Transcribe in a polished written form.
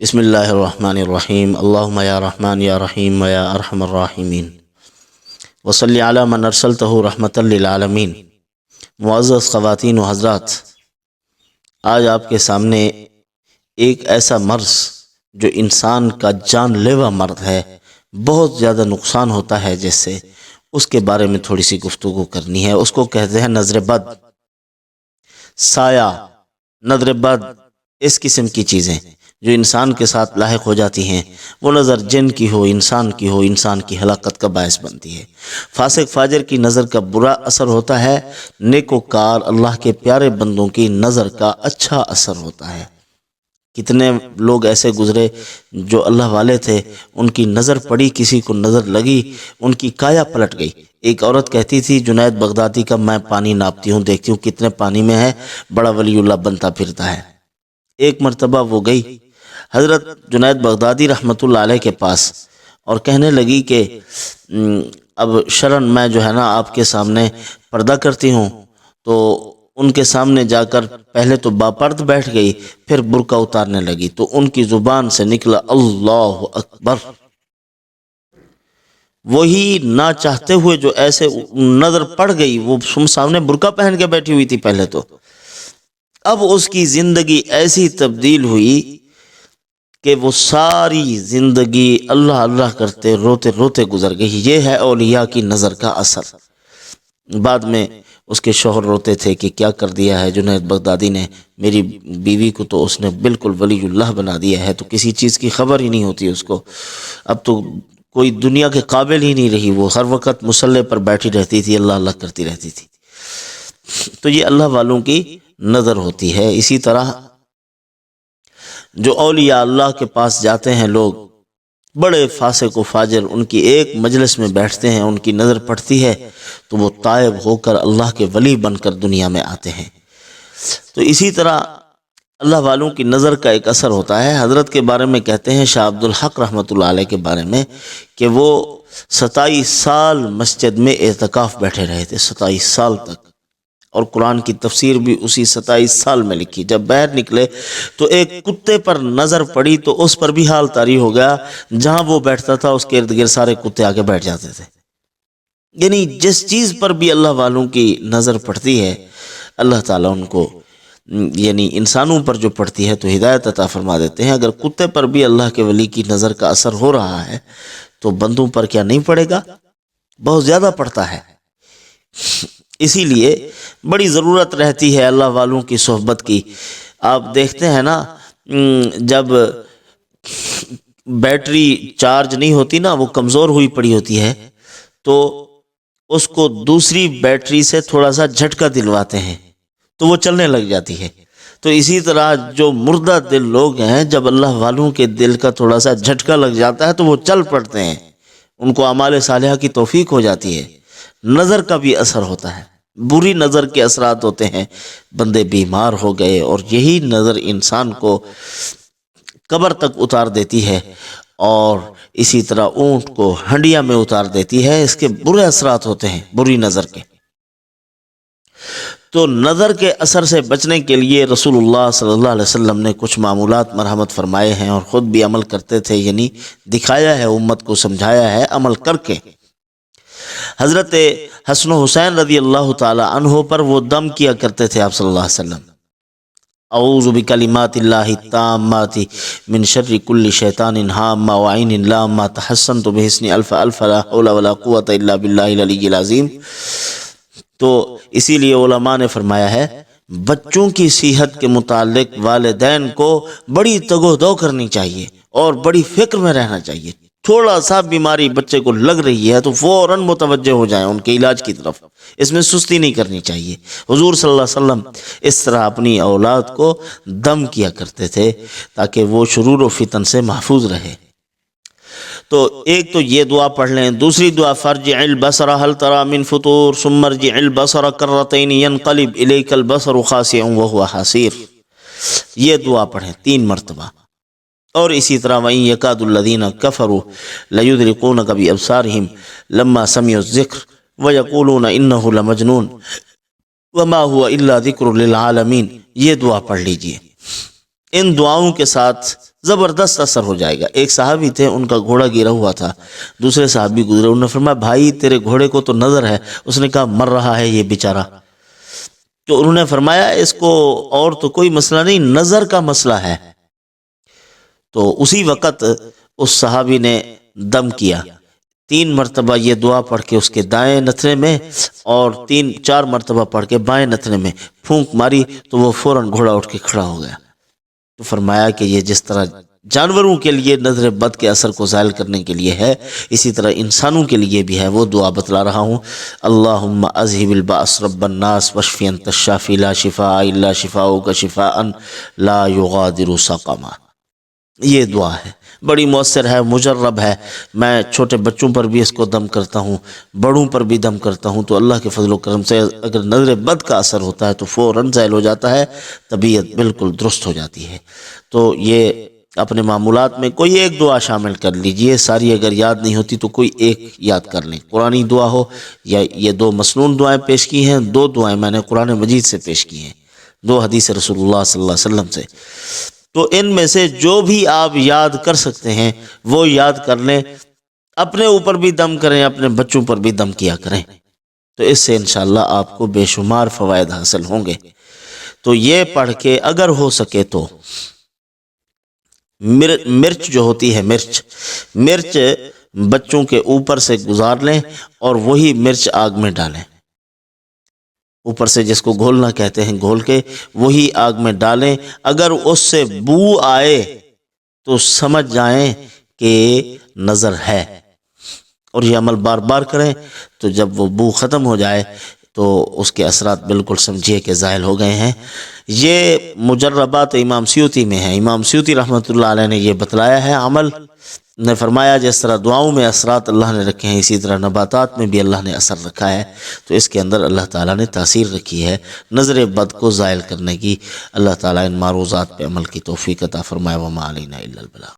بسم اللہ الرحمن الرحیم اللہم یا رحمن یا رحیم یا ارحم الراحمین وصلی علی من ارسلتہ رحمتا للعالمین۔ معزز خواتین و حضرات، آج آپ کے سامنے ایک ایسا مرض جو انسان کا جان لیوا مرض ہے، بہت زیادہ نقصان ہوتا ہے جس سے، اس کے بارے میں تھوڑی سی گفتگو کرنی ہے۔ اس کو کہتے ہیں نظر بد، سایہ، نظر بد، اس قسم کی چیزیں جو انسان کے ساتھ لاحق ہو جاتی ہیں، وہ نظر جن کی ہو، انسان کی ہو، انسان کی ہلاکت کا باعث بنتی ہے۔ فاسق فاجر کی نظر کا برا اثر ہوتا ہے، نیکوکار اللہ کے پیارے بندوں کی نظر کا اچھا اثر ہوتا ہے۔ کتنے لوگ ایسے گزرے جو اللہ والے تھے، ان کی نظر پڑی، کسی کو نظر لگی، ان کی کایا پلٹ گئی۔ ایک عورت کہتی تھی جنید بغدادی کا میں پانی ناپتی ہوں، دیکھتی ہوں کتنے پانی میں ہے، بڑا ولی اللہ بنتا پھرتا ہے۔ ایک مرتبہ وہ گئی حضرت جنید بغدادی رحمۃ اللہ علیہ کے پاس اور کہنے لگی کہ اب شرن میں جو ہے نا آپ کے سامنے پردہ کرتی ہوں، تو ان کے سامنے جا کر پہلے تو باپرد بیٹھ گئی، پھر برقع اتارنے لگی تو ان کی زبان سے نکلا اللہ اکبر۔ وہی نہ چاہتے ہوئے جو ایسے نظر پڑ گئی، وہ سامنے برقع پہن کے بیٹھی ہوئی تھی پہلے تو، اب اس کی زندگی ایسی تبدیل ہوئی کہ وہ ساری زندگی اللہ اللہ کرتے روتے روتے گزر گئی۔ یہ ہے اولیاء کی نظر کا اثر۔ بعد میں اس کے شوہر روتے تھے کہ کیا کر دیا ہے جنید بغدادی نے، میری بیوی کو تو اس نے بالکل ولی اللہ بنا دیا ہے، تو کسی چیز کی خبر ہی نہیں ہوتی اس کو، اب تو کوئی دنیا کے قابل ہی نہیں رہی، وہ ہر وقت مصلی پر بیٹھی رہتی تھی، اللہ اللہ کرتی رہتی تھی۔ تو یہ اللہ والوں کی نظر ہوتی ہے۔ اسی طرح جو اولیاء اللہ کے پاس جاتے ہیں لوگ، بڑے فاسق و فاجر، ان کی ایک مجلس میں بیٹھتے ہیں، ان کی نظر پڑتی ہے تو وہ تائب ہو کر اللہ کے ولی بن کر دنیا میں آتے ہیں۔ تو اسی طرح اللہ والوں کی نظر کا ایک اثر ہوتا ہے۔ حضرت کے بارے میں کہتے ہیں، شاہ عبد الحق رحمۃ اللہ علیہ کے بارے میں، کہ وہ 27 سال مسجد میں اعتکاف بیٹھے رہے تھے، 27 سال تک، اور قرآن کی تفسیر بھی اسی 27 سال میں لکھی۔ جب باہر نکلے تو ایک کتے پر نظر پڑی تو اس پر بھی حال طاری ہو گیا، جہاں وہ بیٹھتا تھا اس کے ارد گرد سارے کتے آگے بیٹھ جاتے تھے۔ یعنی جس چیز پر بھی اللہ والوں کی نظر پڑتی ہے، اللہ تعالیٰ ان کو، یعنی انسانوں پر جو پڑتی ہے تو ہدایت عطا فرما دیتے ہیں۔ اگر کتے پر بھی اللہ کے ولی کی نظر کا اثر ہو رہا ہے تو بندوں پر کیا نہیں پڑے گا؟ بہت زیادہ پڑتا ہے۔ اسی لیے بڑی ضرورت رہتی ہے اللہ والوں کی صحبت کی۔ آپ دیکھتے ہیں نا، جب بیٹری چارج نہیں ہوتی نا، وہ کمزور ہوئی پڑی ہوتی ہے، تو اس کو دوسری بیٹری سے تھوڑا سا جھٹکا دلواتے ہیں تو وہ چلنے لگ جاتی ہے۔ تو اسی طرح جو مردہ دل لوگ ہیں، جب اللہ والوں کے دل کا تھوڑا سا جھٹکا لگ جاتا ہے تو وہ چل پڑتے ہیں، ان کو اعمال صالحہ کی توفیق ہو جاتی ہے۔ نظر کا بھی اثر ہوتا ہے، بری نظر کے اثرات ہوتے ہیں، بندے بیمار ہو گئے، اور یہی نظر انسان کو قبر تک اتار دیتی ہے، اور اسی طرح اونٹ کو ہنڈیا میں اتار دیتی ہے۔ اس کے برے اثرات ہوتے ہیں بری نظر کے۔ تو نظر کے اثر سے بچنے کے لیے رسول اللہ صلی اللہ علیہ وسلم نے کچھ معمولات مرحمت فرمائے ہیں، اور خود بھی عمل کرتے تھے، یعنی دکھایا ہے، امت کو سمجھایا ہے عمل کر کے۔ حضرت حسن و حسین رضی اللہ تعالی عنہ پر وہ دم کیا کرتے تھے آپ صلی اللہ علیہ وسلم، اعوذ بکلمات اللہ التامات من شر کل شیطان ہامہ وعین لامہ تحسنت بحسن الف الف لا حول ولا قوة الا باللہ العلی العظیم۔ تو اسی لیے علماء نے فرمایا ہے، بچوں کی صحت کے متعلق والدین کو بڑی تگ و دو کرنی چاہیے اور بڑی فکر میں رہنا چاہیے۔ تھوڑا سا بیماری بچے کو لگ رہی ہے تو فوراً متوجہ ہو جائیں ان کے علاج کی طرف، اس میں سستی نہیں کرنی چاہیے۔ حضور صلی اللہ علیہ وسلم اس طرح اپنی اولاد کو دم کیا کرتے تھے تاکہ وہ شرور و فتن سے محفوظ رہے۔ تو ایک تو یہ دعا پڑھ لیں۔ دوسری دعا، فرجع البصر هل ترى من فطور ثم ارجع البصر كرتين ينقلب اليك البصر خاسئا وهو حسير، یہ دعا پڑھیں 3 مرتبہ۔ اور اسی طرح وَإِن يَكَادُ الَّذِينَ كَفَرُوا لَيُزْلِقُونَكَ بِأَبْصَارِهِمْ لَمَّا سَمِعُوا الذِّكْرَ وَيَقُولُونَ إِنَّهُ لَمَجْنُونٌ وَمَا هُوَ إِلَّا ذِكْرٌ لِلْعَالَمِينَ، یہ دعا پڑھ لیجئے۔ ان دعاؤں کے ساتھ زبردست اثر ہو جائے گا۔ ایک صحابی تھے، ان کا گھوڑا گرا ہوا تھا، دوسرے صحابی گزرے، انہوں نے فرمایا بھائی تیرے گھوڑے کو تو نظر ہے، اس نے کہا مر رہا ہے یہ بیچارہ، تو انہوں نے فرمایا اس کو اور تو کوئی مسئلہ نہیں، نظر کا مسئلہ ہے۔ تو اسی وقت اس صحابی نے دم کیا، 3 مرتبہ یہ دعا پڑھ کے اس کے دائیں نتنے میں اور 4 مرتبہ پڑھ کے بائیں نتنے میں پھونک ماری تو وہ فوراً گھوڑا اٹھ کے کھڑا ہو گیا۔ تو فرمایا کہ یہ جس طرح جانوروں کے لیے نظر بد کے اثر کو زائل کرنے کے لیے ہے، اسی طرح انسانوں کے لیے بھی ہے۔ وہ دعا بتلا رہا ہوں، اللہم اذہب الباس رب الناس واشفی انت الشافی لا شفاء الا شفاؤک شفاء لا یغادر سقما۔ یہ دعا ہے، بڑی مؤثر ہے، مجرب ہے۔ میں چھوٹے بچوں پر بھی اس کو دم کرتا ہوں، بڑوں پر بھی دم کرتا ہوں، تو اللہ کے فضل و کرم سے اگر نظر بد کا اثر ہوتا ہے تو فوراً زائل ہو جاتا ہے، طبیعت بالکل درست ہو جاتی ہے۔ تو یہ اپنے معمولات میں کوئی ایک دعا شامل کر لیجئے، ساری اگر یاد نہیں ہوتی تو کوئی ایک یاد کر لیں، قرآنی دعا ہو یا یہ 2 مسنون دعائیں پیش کی ہیں، 2 دعائیں میں نے قرآن مجید سے پیش کی ہیں، 2 حدیث رسول اللہ صلی اللہ علیہ وسلم سے، تو ان میں سے جو بھی آپ یاد کر سکتے ہیں وہ یاد کر لیں، اپنے اوپر بھی دم کریں، اپنے بچوں پر بھی دم کیا کریں، تو اس سے انشاءاللہ آپ کو بے شمار فوائد حاصل ہوں گے۔ تو یہ پڑھ کے اگر ہو سکے تو مرچ جو ہوتی ہے، مرچ بچوں کے اوپر سے گزار لیں اور وہی مرچ آگ میں ڈالیں، اوپر سے جس کو گھولنا کہتے ہیں گھول کے وہی آگ میں ڈالیں، اگر اس سے بو آئے تو سمجھ جائیں کہ نظر ہے، اور یہ عمل بار بار کریں، تو جب وہ بو ختم ہو جائے تو اس کے اثرات بالکل سمجھیے کہ زائل ہو گئے ہیں۔ یہ مجربات امام سیوطی میں ہیں، امام سیوطی رحمۃ اللہ علیہ نے یہ بتلایا ہے عمل، نے فرمایا جس طرح دعاؤں میں اثرات اللہ نے رکھے ہیں اسی طرح نباتات میں بھی اللہ نے اثر رکھا ہے، تو اس کے اندر اللہ تعالیٰ نے تاثیر رکھی ہے نظر بد کو زائل کرنے کی۔ اللہ تعالیٰ ان معروضات پہ عمل کی توفیق عطا فرمائے، وما علینا الا البلاغ۔